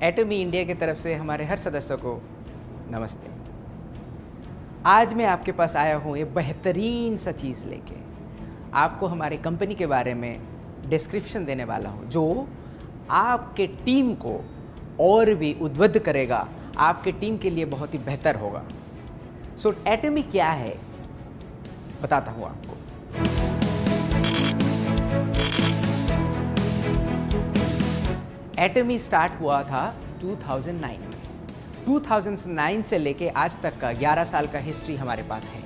एटमी India की तरफ से हमारे हर सदस्यों को नमस्ते। आज मैं आपके पास आया हूँ एक बेहतरीन सा चीज़ लेके, आपको हमारे कंपनी के बारे में डिस्क्रिप्शन देने वाला हूँ जो आपके टीम को और भी उद्बुद्ध करेगा, आपके टीम के लिए बहुत ही बेहतर होगा। सो एटमी क्या है बताता हूँ आपको। एटमी स्टार्ट हुआ था 2009 में। 2009 से लेके आज तक का 11 साल का हिस्ट्री हमारे पास है।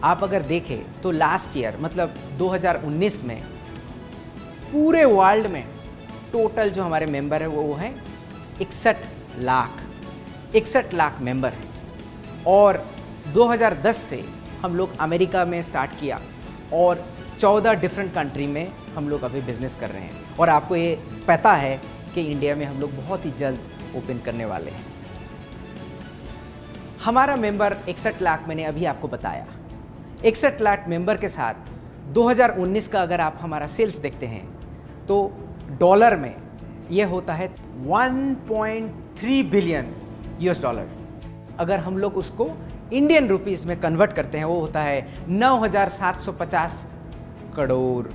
आप अगर देखें तो लास्ट ईयर मतलब 2019 में पूरे वर्ल्ड में टोटल जो हमारे मेंबर है वो है 61 लाख मेंबर हैं। और 2010 से हम लोग अमेरिका में स्टार्ट किया और 14 डिफरेंट कंट्री में हम लोग अभी बिजनेस कर रहे हैं। और आपको ये पता है कि इंडिया में हम लोग बहुत ही जल्द ओपन करने वाले हैं। हमारा मेंबर 61 लाख मैंने अभी आपको बताया। 61 लाख मेंबर के साथ 2019 का अगर आप हमारा सेल्स देखते हैं तो डॉलर में ये होता है 1.3 बिलियन यूएस डॉलर। अगर हम लोग उसको इंडियन रुपीस में कन्वर्ट करते हैं वो होता है 9,750 करोड़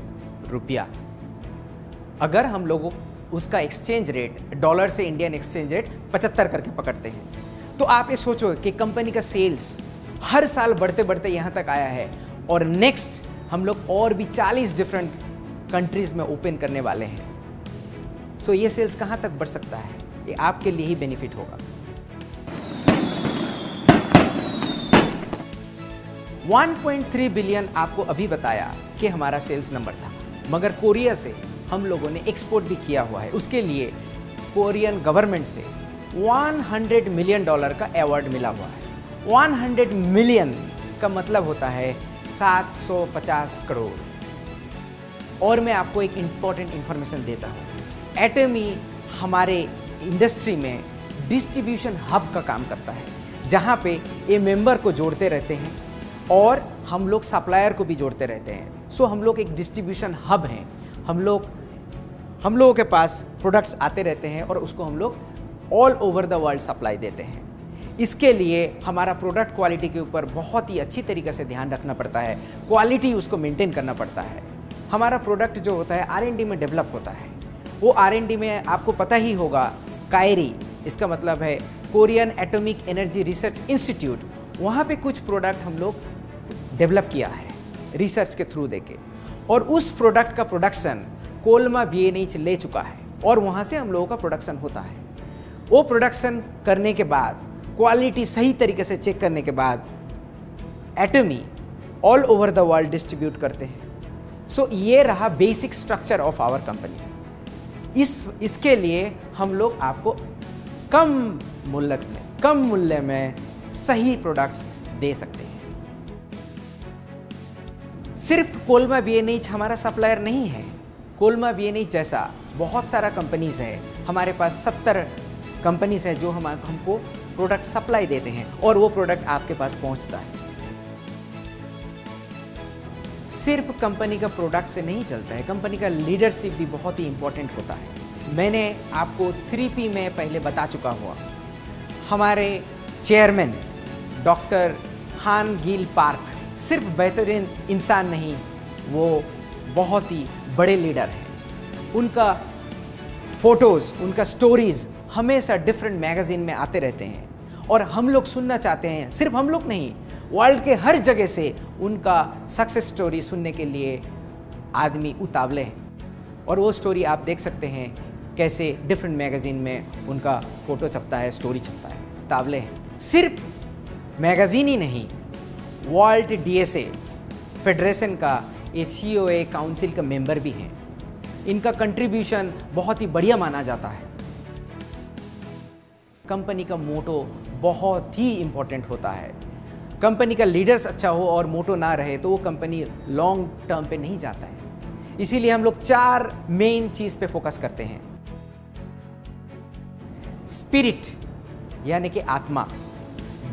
रुपया। अगर हम लोग उसका एक्सचेंज रेट डॉलर से इंडियन एक्सचेंज रेट 75 करके पकड़ते हैं तो आप ये सोचो कि कंपनी का सेल्स हर साल बढ़ते बढ़ते यहाँ तक आया है और नेक्स्ट हम लोग और भी 40 डिफरेंट कंट्रीज में ओपन करने वाले हैं। सो ये सेल्स कहाँ तक बढ़ सकता है, ये आपके लिए ही बेनिफिट होगा। 1.3 बिलियन आपको अभी बताया कि हमारा सेल्स नंबर था, मगर कोरिया से हम लोगों ने एक्सपोर्ट भी किया हुआ है। उसके लिए कोरियन गवर्नमेंट से $100 मिलियन का अवार्ड मिला हुआ है। 100 मिलियन का मतलब होता है 750 करोड़। और मैं आपको एक इम्पॉर्टेंट इंफॉर्मेशन देता हूँ। एटमी हमारे इंडस्ट्री में डिस्ट्रीब्यूशन हब का काम करता है, जहाँ पे ये मेंबर को जोड़ते रहते हैं और हम लोग सप्लायर को भी जोड़ते रहते हैं। सो हम लोग एक डिस्ट्रीब्यूशन हब हैं। हम लोगों के पास प्रोडक्ट्स आते रहते हैं और उसको हम लोग all over the world supply देते हैं। इसके लिए हमारा प्रोडक्ट क्वालिटी के ऊपर बहुत ही अच्छी तरीके से ध्यान रखना पड़ता है, क्वालिटी उसको मेंटेन करना पड़ता है। हमारा प्रोडक्ट जो होता है R&D में डेवलप होता है। वो R&D में आपको पता ही होगा, कायरी इसका मतलब है Korean atomic energy research institute, वहाँ पे कुछ प्रोडक्ट हम लोग डेवलप किया है रिसर्च के थ्रू देके, और उस प्रोडक्ट का प्रोडक्शन कोलमा BNH ले चुका है और वहाँ से हम लोगों का प्रोडक्शन होता है। वो प्रोडक्शन करने के बाद क्वालिटी सही तरीके से चेक करने के बाद एटमी all over the world distribute करते हैं। सो ये रहा basic structure of our company. इसके लिए हम लोग आपको कम मूल्य में सही प्रोडक्ट्स दे सकते हैं। सिर्फ कोलमा BNH हमारा सप्लायर नहीं है। कोलमा BNH जैसा बहुत सारा कंपनीज है, हमारे पास 70 कंपनीज है जो हमको प्रोडक्ट सप्लाई देते हैं और वो प्रोडक्ट आपके पास पहुंचता है। सिर्फ कंपनी का प्रोडक्ट से नहीं चलता है, कंपनी का लीडरशिप भी बहुत ही इंपॉर्टेंट होता है। मैंने आपको 3P में पहले बता चुका हुआ। हमारे चेयरमैन डॉक्टर हान गिल पार्क सिर्फ बेहतरीन इंसान नहीं, वो बहुत ही बड़े लीडर हैं। उनका फोटोज़, उनका स्टोरीज़ हमेशा डिफरेंट मैगज़ीन में आते रहते हैं और हम लोग सुनना चाहते हैं। सिर्फ हम लोग नहीं, वर्ल्ड के हर जगह से उनका सक्सेस स्टोरी सुनने के लिए आदमी उतावले हैं। और वो स्टोरी आप देख सकते हैं कैसे डिफरेंट मैगज़ीन में उनका फ़ोटो छपता है, स्टोरी छपता है, उतावले हैं। सिर्फ मैगज़ीन ही नहीं, वर्ल्ड DSA फेडरेशन का COA काउंसिल का मेंबर भी हैं। इनका कंट्रीब्यूशन बहुत ही बढ़िया माना जाता है। कंपनी का मोटो बहुत ही इम्पोर्टेंट होता है। कंपनी का लीडर्स अच्छा हो और मोटो ना रहे तो वो कंपनी लॉन्ग टर्म पे नहीं जाता है। इसीलिए हम लोग 4 मेन चीज़ पे फोकस करते हैं। स्पिरिट यानी कि आत्मा,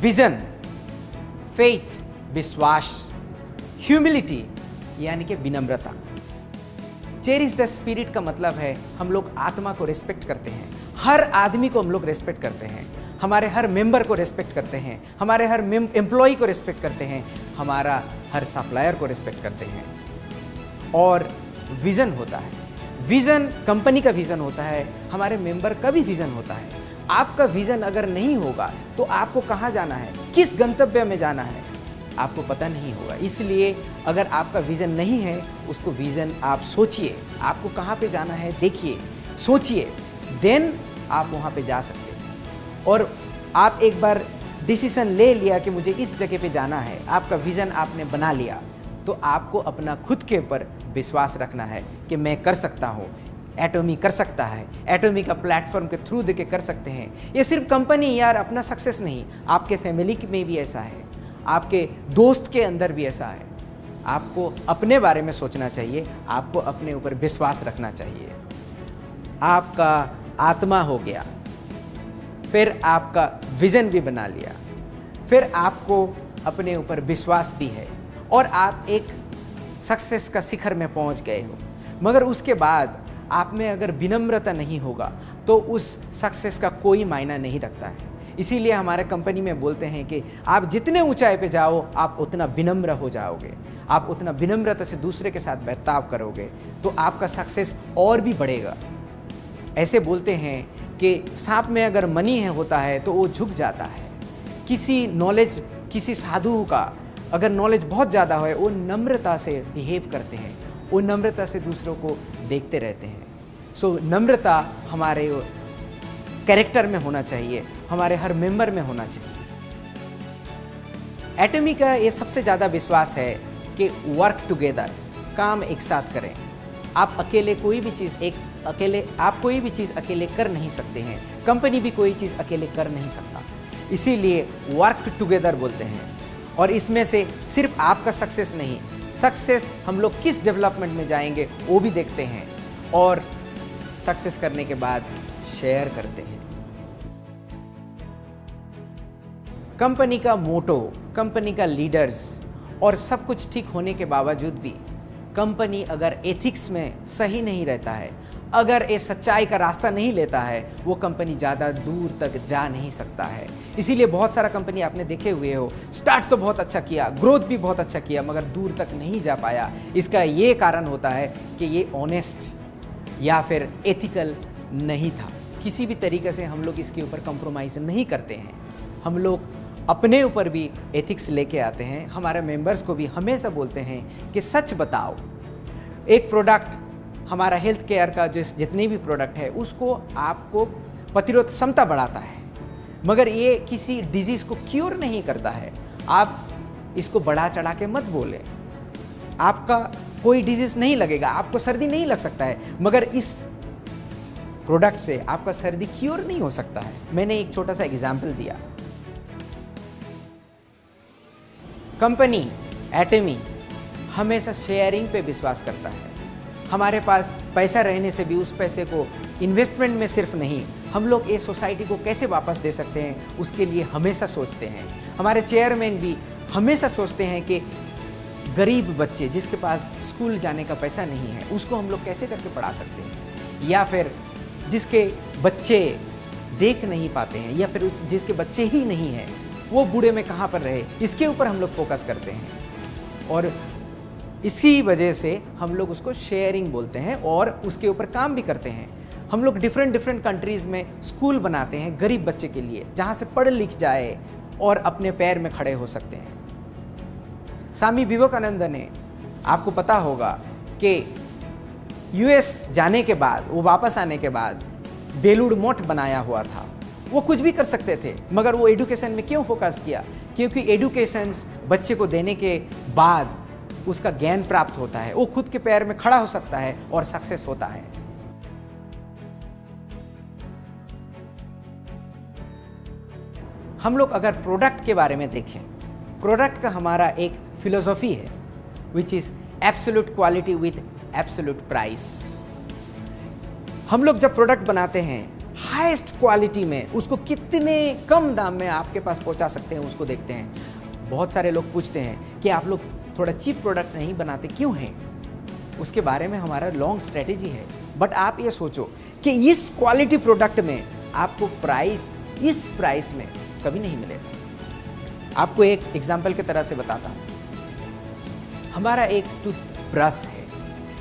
विजन, फेथ विश्वास, ह्यूमिलिटी यानी कि विनम्रता। चेरिश द स्पिरिट का मतलब है हम लोग आत्मा को रिस्पेक्ट करते हैं, हर आदमी को हम लोग रिस्पेक्ट करते हैं, हमारे हर मेंबर को रिस्पेक्ट करते हैं, हमारे हर एम्प्लॉय को रिस्पेक्ट करते हैं, हमारा हर सप्लायर को रिस्पेक्ट करते हैं। और विज़न होता है, विज़न कंपनी का विज़न होता है, हमारे मेंबर का भी विज़न होता है। आपका विज़न अगर नहीं होगा तो आपको कहाँ जाना है, किस गंतव्य में जाना है, आपको पता नहीं होगा। इसलिए अगर आपका विज़न नहीं है, उसको विज़न आप सोचिए, आपको कहाँ पे जाना है देखिए, सोचिए, देन आप वहाँ पे जा सकते हैं। और आप एक बार डिसीजन ले लिया कि मुझे इस जगह पे जाना है, आपका विज़न आपने बना लिया, तो आपको अपना खुद के ऊपर विश्वास रखना है कि मैं कर सकता हूँ। एटॉमी कर सकता है, एटॉमी का प्लेटफॉर्म के थ्रू देके कर सकते हैं। ये सिर्फ कंपनी यार अपना सक्सेस नहीं, आपके फैमिली में भी ऐसा है, आपके दोस्त के अंदर भी ऐसा है। आपको अपने बारे में सोचना चाहिए, आपको अपने ऊपर विश्वास रखना चाहिए। आपका आत्मा हो गया, फिर आपका विज़न भी बना लिया, फिर आपको अपने ऊपर विश्वास भी है और आप एक सक्सेस का शिखर में पहुंच गए हो। मगर उसके बाद आप में अगर विनम्रता नहीं होगा तो उस सक्सेस का कोई मायना नहीं रखता है। इसीलिए हमारे कंपनी में बोलते हैं कि आप जितने ऊंचाई पे जाओ आप उतना विनम्र हो जाओगे, आप उतना विनम्रता से दूसरे के साथ बर्ताव करोगे तो आपका सक्सेस और भी बढ़ेगा। ऐसे बोलते हैं कि सांप में अगर मनी होता है तो वो झुक जाता है। किसी साधु का अगर नॉलेज बहुत ज़्यादा है, वो नम्रता से बिहेव करते हैं, वो नम्रता से दूसरों को देखते रहते हैं। सो नम्रता हमारे कैरेक्टर में होना चाहिए, हमारे हर मेंबर में होना चाहिए। एटॉमी का ये सबसे ज़्यादा विश्वास है कि वर्क टुगेदर, काम एक साथ करें। आप अकेले कोई भी चीज़ अकेले कर नहीं सकते हैं, कंपनी भी कोई चीज़ अकेले कर नहीं सकता। इसीलिए वर्क टुगेदर बोलते हैं। और इसमें से सिर्फ आपका सक्सेस नहीं, सक्सेस हम लोग किस डेवलपमेंट में जाएंगे वो भी देखते हैं और सक्सेस करने के बाद शेयर करते हैं। कंपनी का मोटो, कंपनी का लीडर्स और सब कुछ ठीक होने के बावजूद भी कंपनी अगर एथिक्स में सही नहीं रहता है, अगर ये सच्चाई का रास्ता नहीं लेता है, वो कंपनी ज़्यादा दूर तक जा नहीं सकता है। इसीलिए बहुत सारा कंपनी आपने देखे हुए हो, स्टार्ट तो बहुत अच्छा किया, ग्रोथ भी बहुत अच्छा किया, मगर दूर तक नहीं जा पाया। इसका ये कारण होता है कि ये ऑनेस्ट या फिर एथिकल नहीं था। किसी भी तरीके से हम लोग इसके ऊपर कंप्रोमाइज़ नहीं करते हैं। हम लोग अपने ऊपर भी एथिक्स लेके आते हैं, हमारे मेंबर्स को भी हमेशा बोलते हैं कि सच बताओ। एक प्रोडक्ट, हमारा हेल्थ केयर का जितने भी प्रोडक्ट है उसको आपको प्रतिरोध क्षमता बढ़ाता है, मगर ये किसी डिजीज़ को क्योर नहीं करता है। आप इसको बढ़ा चढ़ा के मत बोलें। आपका कोई डिजीज़ नहीं लगेगा, आपको सर्दी नहीं लग सकता है, मगर इस प्रोडक्ट से आपका सर्दी क्योर नहीं हो सकता है। मैंने एक छोटा सा एग्जाम्पल दिया। कंपनी एटॉमी हमेशा शेयरिंग पे विश्वास करता है। हमारे पास पैसा रहने से भी उस पैसे को इन्वेस्टमेंट में सिर्फ नहीं, हम लोग ये सोसाइटी को कैसे वापस दे सकते हैं उसके लिए हमेशा सोचते हैं। हमारे चेयरमैन भी हमेशा सोचते हैं कि गरीब बच्चे जिसके पास स्कूल जाने का पैसा नहीं है उसको हम लोग कैसे करके पढ़ा सकते हैं, या फिर जिसके बच्चे देख नहीं पाते हैं, या फिर जिसके बच्चे ही नहीं हैं वो बूढ़े में कहाँ पर रहे, इसके ऊपर हम लोग फोकस करते हैं। और इसी वजह से हम लोग उसको शेयरिंग बोलते हैं और उसके ऊपर काम भी करते हैं। हम लोग डिफरेंट कंट्रीज़ में स्कूल बनाते हैं गरीब बच्चे के लिए, जहाँ से पढ़ लिख जाए और अपने पैर में खड़े हो सकते हैं। स्वामी विवेकानंद ने, आपको पता होगा कि यूएस जाने के बाद, वो वापस आने के बाद बेलूर मठ बनाया हुआ था। वो कुछ भी कर सकते थे, मगर वो एजुकेशन में क्यों फोकस किया? क्योंकि एजुकेशन बच्चे को देने के बाद उसका ज्ञान प्राप्त होता है, वो खुद के पैर में खड़ा हो सकता है और सक्सेस होता है। हम लोग अगर प्रोडक्ट के बारे में देखें, प्रोडक्ट का हमारा एक फिलोसॉफी है which is absolute quality with absolute price. हम लोग जब प्रोडक्ट बनाते हैं हाईएस्ट क्वालिटी में उसको कितने कम दाम में आपके पास पहुंचा सकते हैं उसको देखते हैं। बहुत सारे लोग पूछते हैं कि आप लोग थोड़ा चीप प्रोडक्ट नहीं बनाते क्यों हैं? उसके बारे में हमारा लॉन्ग स्ट्रेटेजी है। बट आप ये सोचो कि इस क्वालिटी प्रोडक्ट में आपको इस प्राइस में कभी नहीं मिलेगा। आपको एक एग्जाम्पल की तरह से बताता हूँ। हमारा एक टूथब्रश है।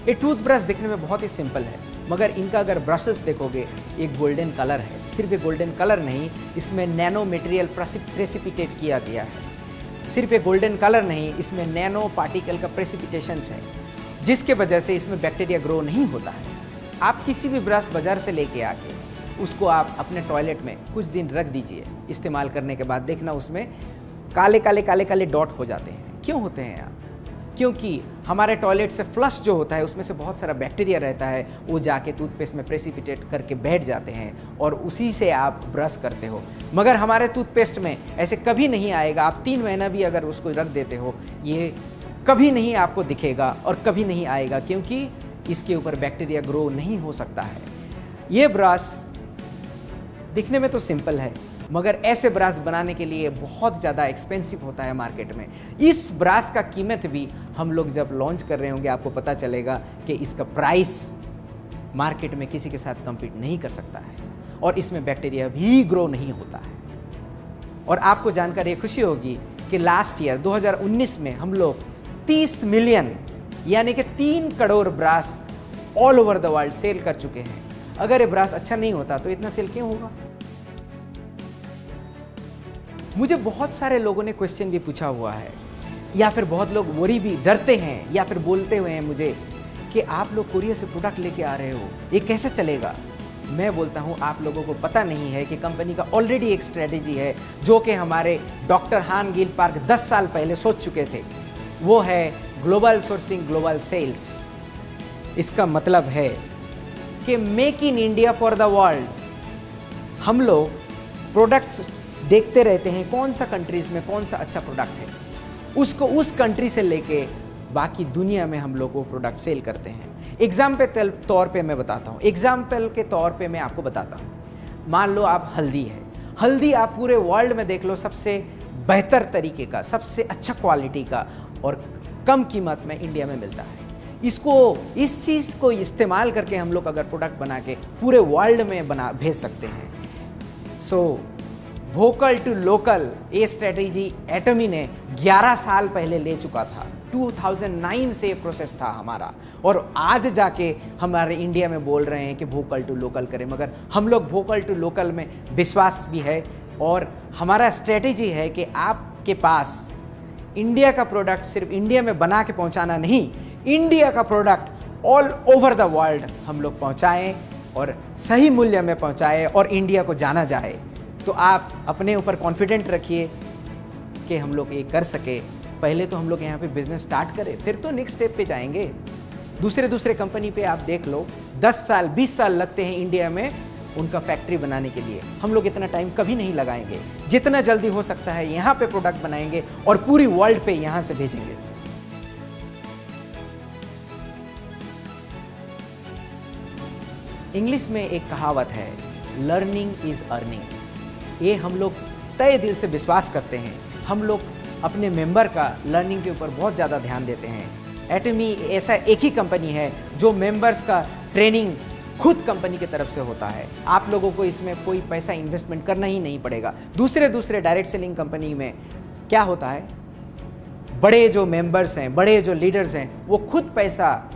ये टूथब्रश दिखने में बहुत ही सिंपल है, मगर इनका अगर ब्रशेस देखोगे एक गोल्डन कलर है। सिर्फ एक गोल्डन कलर नहीं, इसमें नैनो मटेरियल प्रेसिपिटेट किया गया है। सिर्फ एक गोल्डन कलर नहीं, इसमें नैनो पार्टिकल का प्रेसिपिटेशंस है, जिसके वजह से इसमें बैक्टीरिया ग्रो नहीं होता है। आप किसी भी ब्रश बाजार से लेके आके उसको आप अपने टॉयलेट में कुछ दिन रख दीजिए। इस्तेमाल करने के बाद देखना उसमें काले काले डॉट हो जाते हैं। क्यों होते हैं आप? क्योंकि हमारे टॉयलेट से फ्लश जो होता है उसमें से बहुत सारा बैक्टीरिया रहता है, वो जाके टूथपेस्ट में प्रेसिपिटेट करके बैठ जाते हैं और उसी से आप ब्रश करते हो। मगर हमारे टूथपेस्ट में ऐसे कभी नहीं आएगा। आप 3 महीना भी अगर उसको रख देते हो, ये कभी नहीं आपको दिखेगा और कभी नहीं आएगा, क्योंकि इसके ऊपर बैक्टीरिया ग्रो नहीं हो सकता है। ये ब्रश दिखने में तो सिंपल है, मगर ऐसे ब्रश बनाने के लिए बहुत ज़्यादा एक्सपेंसिव होता है मार्केट में। इस ब्रश का कीमत भी हम लोग जब लॉन्च कर रहे होंगे आपको पता चलेगा कि इसका प्राइस मार्केट में किसी के साथ कम्पीट नहीं कर सकता है और इसमें बैक्टीरिया भी ग्रो नहीं होता है। और आपको जानकर ये खुशी होगी कि लास्ट ईयर 2019 में हम लोग 30 मिलियन यानी कि 3 crore brush all over the world sell कर चुके हैं। अगर ये ब्रश अच्छा नहीं होता तो इतना सेल क्यों होगा? मुझे बहुत सारे लोगों ने क्वेश्चन भी पूछा हुआ है, या फिर बहुत लोग वरी भी डरते हैं या फिर बोलते हुए हैं मुझे कि आप लोग कोरिया से प्रोडक्ट लेके आ रहे हो, ये कैसे चलेगा? मैं बोलता हूं आप लोगों को पता नहीं है कि कंपनी का ऑलरेडी एक स्ट्रेटेजी है जो कि हमारे डॉक्टर हान गिल पार्क 10 साल पहले सोच चुके थे। वो है ग्लोबल सोर्सिंग ग्लोबल सेल्स। इसका मतलब है कि make in India for the world. हम लोग प्रोडक्ट्स देखते रहते हैं कौन सा कंट्रीज में कौन सा अच्छा प्रोडक्ट है, उसको उस कंट्री से लेके बाकी दुनिया में हम लोग वो प्रोडक्ट सेल करते हैं। एग्जाम्पल के तौर पे मैं बताता हूँ, एग्जाम्पल के तौर पे मैं आपको बताता हूँ। मान लो आप हल्दी है, हल्दी आप पूरे वर्ल्ड में देख लो सबसे बेहतर तरीके का, सबसे अच्छा क्वालिटी का और कम कीमत में इंडिया में मिलता है। इस चीज़ को इस्तेमाल करके हम लोग अगर प्रोडक्ट बना के पूरे वर्ल्ड में भेज सकते हैं। सो वोकल टू लोकल ये स्ट्रेटेजी एटमी ने 11 साल पहले ले चुका था। 2009 से प्रोसेस था हमारा, और आज जाके हमारे इंडिया में बोल रहे हैं कि वोकल टू लोकल करें। मगर हम लोग वोकल टू लोकल में विश्वास भी है और हमारा स्ट्रेटेजी है कि आपके पास इंडिया का प्रोडक्ट सिर्फ इंडिया में बना के पहुंचाना नहीं, इंडिया का product all over the world हम लोग पहुंचाएं और सही मूल्य में पहुंचाएं और इंडिया को जाना जाए। तो आप अपने ऊपर कॉन्फिडेंट रखिए कि हम लोग ये कर सके। पहले तो हम लोग यहाँ पे बिजनेस स्टार्ट करें, फिर तो नेक्स्ट स्टेप पे जाएंगे। दूसरे कंपनी पे आप देख लो 10 साल 20 साल लगते हैं इंडिया में उनका फैक्ट्री बनाने के लिए। हम लोग इतना टाइम कभी नहीं लगाएंगे। जितना जल्दी हो सकता है यहाँ पे प्रोडक्ट बनाएंगे और पूरी वर्ल्ड पे यहाँ से भेजेंगे। इंग्लिश में एक कहावत है, लर्निंग इज अर्निंग। ये हम लोग तय दिल से विश्वास करते हैं। हम लोग अपने मेंबर का लर्निंग के ऊपर बहुत ज़्यादा ध्यान देते हैं। एटमी ऐसा एक ही कंपनी है जो मेंबर्स का ट्रेनिंग खुद कंपनी की तरफ से होता है। आप लोगों को इसमें कोई पैसा इन्वेस्टमेंट करना ही नहीं पड़ेगा। दूसरे डायरेक्ट सेलिंग कंपनी में क्या होता है, बड़े जो मेंबर्स हैं, बड़े जो लीडर्स हैं, वो खुद पैसा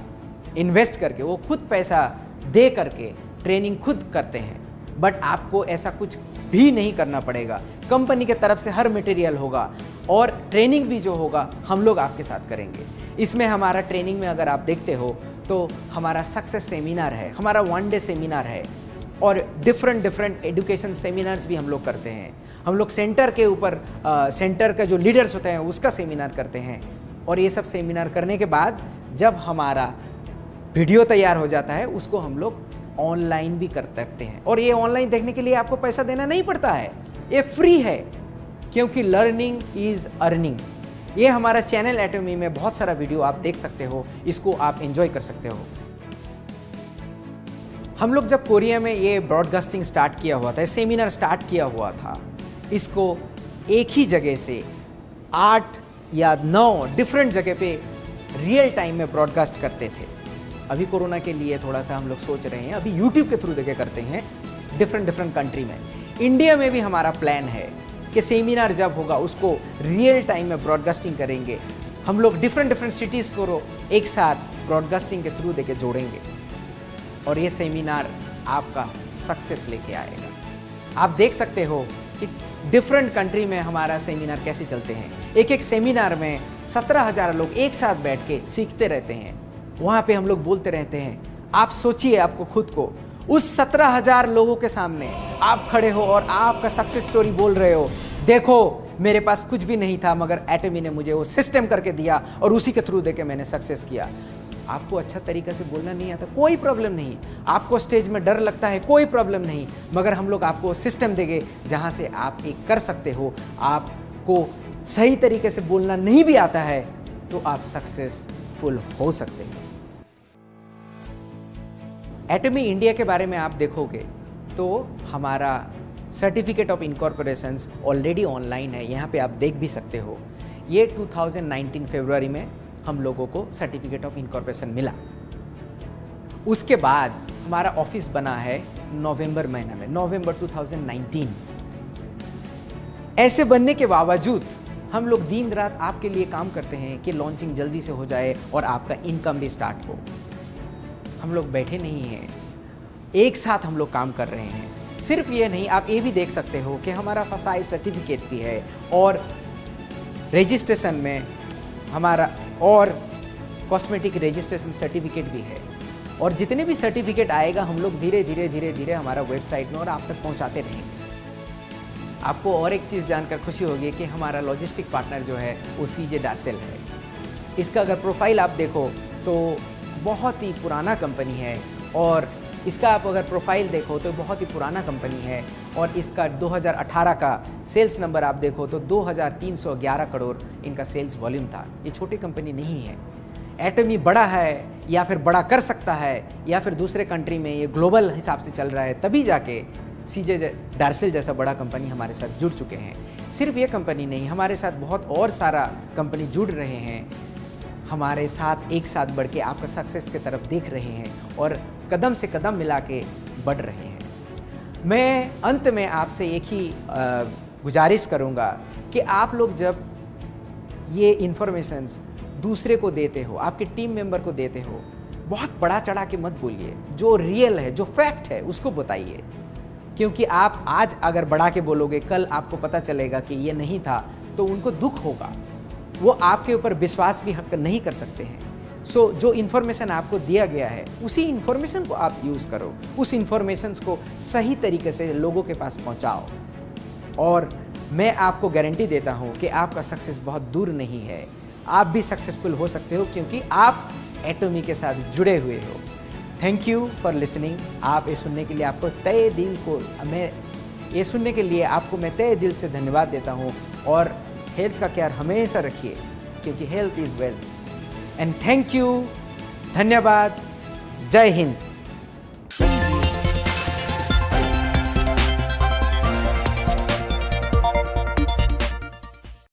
इन्वेस्ट करके, वो खुद पैसा दे करके ट्रेनिंग खुद करते हैं। बट आपको ऐसा कुछ भी नहीं करना पड़ेगा। कंपनी के तरफ से हर मटेरियल होगा और ट्रेनिंग भी जो होगा हम लोग आपके साथ करेंगे। इसमें हमारा ट्रेनिंग में अगर आप देखते हो तो हमारा सक्सेस सेमिनार है, हमारा 1 डे सेमिनार है और डिफरेंट एजुकेशन सेमिनार्स भी हम लोग करते हैं। हम लोग सेंटर के ऊपर सेंटर का जो लीडर्स होते हैं उसका सेमिनार करते हैं। और ये सब सेमिनार करने के बाद जब हमारा वीडियो तैयार हो जाता है उसको हम लोग ऑनलाइन भी कर सकते हैं। और ये ऑनलाइन देखने के लिए आपको पैसा देना नहीं पड़ता है, ये फ्री है, क्योंकि लर्निंग इज अर्निंग। ये हमारा चैनल एटमी में बहुत सारा वीडियो आप देख सकते हो, इसको आप एंजॉय कर सकते हो। हम लोग जब कोरिया में ये ब्रॉडकास्टिंग स्टार्ट किया हुआ था, सेमिनार स्टार्ट किया हुआ था, इसको एक ही जगह से 8 या 9 डिफरेंट जगह पे रियल टाइम में ब्रॉडकास्ट करते थे। अभी कोरोना के लिए थोड़ा सा हम लोग सोच रहे हैं, अभी यूट्यूब के थ्रू देके करते हैं डिफरेंट कंट्री में। इंडिया में भी हमारा प्लान है कि सेमिनार जब होगा उसको रियल टाइम में ब्रॉडकास्टिंग करेंगे। हम लोग डिफरेंट सिटीज़ को एक साथ ब्रॉडकास्टिंग के थ्रू देके जोड़ेंगे और ये सेमिनार आपका सक्सेस लेके आएगा। आप देख सकते हो कि डिफरेंट कंट्री में हमारा सेमिनार कैसे चलते हैं। एक सेमिनार में 17,000 लोग एक साथ बैठ के सीखते रहते हैं। वहाँ पे हम लोग बोलते रहते हैं। आप सोचिए, आपको खुद को उस 17,000 लोगों के सामने आप खड़े हो और आपका सक्सेस स्टोरी बोल रहे हो। देखो, मेरे पास कुछ भी नहीं था मगर एटमी ने मुझे वो सिस्टम करके दिया और उसी के थ्रू देके मैंने सक्सेस किया। आपको अच्छा तरीका से बोलना नहीं आता, कोई प्रॉब्लम नहीं। आपको स्टेज में डर लगता है, कोई प्रॉब्लम नहीं, मगर हम लोग आपको सिस्टम देंगे जहाँ से आप एक कर सकते हो। आपको सही तरीके से बोलना नहीं भी आता है तो आप सक्सेसफुल हो सकते हैं। एटमी इंडिया के बारे में आप देखोगे तो हमारा सर्टिफिकेट ऑफ इनकॉर्पोरेशंस ऑलरेडी ऑनलाइन है, यहाँ पे आप देख भी सकते हो। ये 2019 फरवरी में हम लोगों को सर्टिफिकेट ऑफ इनकॉर्पोरेशन मिला। उसके बाद हमारा ऑफिस बना है नवंबर महीने में, नवंबर 2019। ऐसे बनने के बावजूद हम लोग दिन रात आपके लिए काम करते हैं कि लॉन्चिंग जल्दी से हो जाए और आपका इनकम भी स्टार्ट हो। हम लोग बैठे नहीं हैं, एक साथ हम लोग काम कर रहे हैं। सिर्फ ये नहीं, आप ये भी देख सकते हो कि हमारा फसाई सर्टिफिकेट भी है और रजिस्ट्रेशन में हमारा और कॉस्मेटिक रजिस्ट्रेशन सर्टिफिकेट भी है। और जितने भी सर्टिफिकेट आएगा हम लोग धीरे धीरे हमारा वेबसाइट में और आप तक पहुंचाते रहेंगे। आपको और एक चीज़ जानकर खुशी होगी कि हमारा लॉजिस्टिक पार्टनर जो है वो सीजे डार्सेल है। इसका अगर प्रोफाइल आप देखो तो बहुत ही पुराना कंपनी है और इसका आप अगर प्रोफाइल देखो तो बहुत ही पुराना कंपनी है और इसका 2018 का सेल्स नंबर आप देखो तो 2311 करोड़ इनका सेल्स वॉल्यूम था। ये छोटी कंपनी नहीं है। एटमी बड़ा है या फिर बड़ा कर सकता है या फिर दूसरे कंट्री में ये ग्लोबल हिसाब से चल रहा है, तभी जाके सीजे डार्सेल जैसा बड़ा कंपनी हमारे साथ जुड़ चुके हैं। सिर्फ ये कंपनी नहीं, हमारे साथ बहुत और सारा कंपनी जुड़ रहे हैं, हमारे साथ एक साथ बढ़ के आपका सक्सेस की तरफ देख रहे हैं और कदम से कदम मिला के बढ़ रहे हैं। मैं अंत में आपसे एक ही गुजारिश करूंगा कि आप लोग जब ये इन्फॉर्मेशंस दूसरे को देते हो, आपके टीम मेंबर को देते हो, बहुत बड़ा चढ़ा के मत बोलिए। जो रियल है, जो फैक्ट है उसको बताइए, क्योंकि आप आज अगर बढ़ा के बोलोगे, कल आपको पता चलेगा कि ये नहीं था तो उनको दुख होगा, वो आपके ऊपर विश्वास भी हक नहीं कर सकते हैं। सो जो इन्फॉर्मेशन आपको दिया गया है उसी इन्फॉर्मेशन को आप यूज़ करो, उस इन्फॉर्मेशन को सही तरीके से लोगों के पास पहुंचाओ और मैं आपको गारंटी देता हूं कि आपका सक्सेस बहुत दूर नहीं है। आप भी सक्सेसफुल हो सकते हो क्योंकि आप एटमी के साथ जुड़े हुए हो। Thank you for listening. आप ये सुनने के लिए आपको तय दिल को मैं तय दिल से धन्यवाद देता हूँ। और हेल्थ का ख्याल हमेशा रखिए क्योंकि health is wealth. And thank you, धन्यवाद, जय हिंद।